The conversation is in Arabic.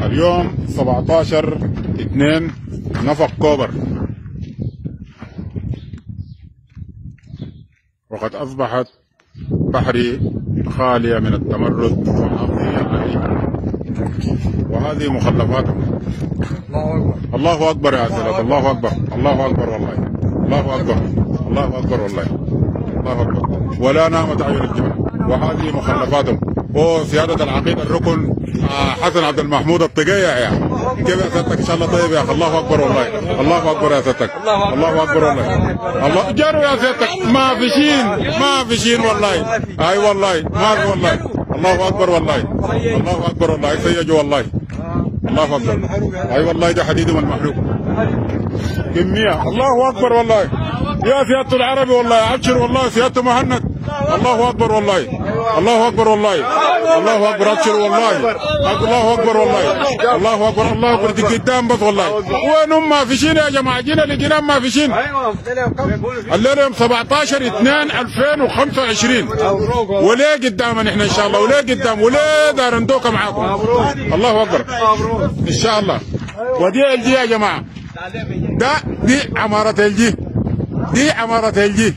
اليوم 17/2 نفق كوبر، وقد أصبحت بحري خالية من التمرد والأغذية عليه، وهذه مخلفاتهم. الله أكبر يا سلام، الله أكبر، الله أكبر والله، الله أكبر، الله أكبر والله، الله أكبر. ولا نامت أعين الجبل، وهذه مخلفاتهم. سيادة العقيد الركن حسن عبد المحمود الطقية يا كيف يا سيادتك؟ ان شاء الله طيب يا اخي. الله اكبر والله، الله اكبر يا سيادتك، الله اكبر والله. الله جاروا يا سيادتك، ما في شين والله. اي والله ما في والله. الله اكبر والله، الله اكبر والله. سيجوا والله، الله اكبر. اي والله ده حديدهم المحروق كمية. الله اكبر والله يا سيادة العربي والله. ابشر والله سيادة مهند. الله اكبر والله، الله اكبر والله، الله اكبر. ابشر والله، الله اكبر والله، الله اكبر، الله اكبر. دي قدام بس والله. وينهم ما فيشين يا جماعه؟ جينا لقينا ما فيشين. الليله يوم 17/2/2025 وليه قدامنا احنا ان شاء الله، وليه قدام، وليه دار ندوكه معاكم. الله اكبر ان شاء الله. ودي الجي يا جماعه، دي عماره الجي، دي عماره الجي.